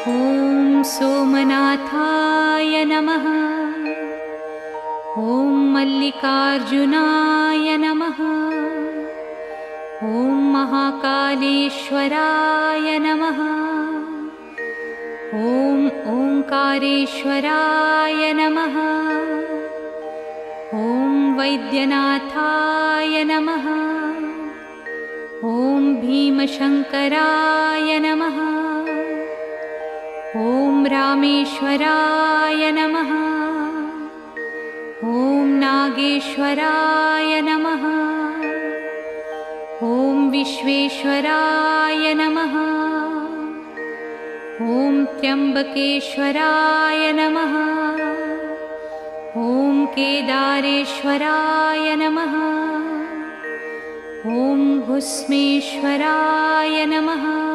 ॐ सोमनाथाय नमः। ॐ मल्लिकार्जुनाय नमः। ॐ महाकालेश्वराय नमः। ॐ ओंकारेश्वराय नमः। ॐ वैद्यनाथाय नमः। ॐ भीमशंकराय नमः। ॐ रामेश्वराय नमः। ॐ नागेश्वराय नमः। ॐ विश्वेश्वराय नमः। ॐ त्र्यंबकेश्वराय नमः। ॐ केदारेश्वराय नमः। ॐ भुस्मेश्वराय नमः।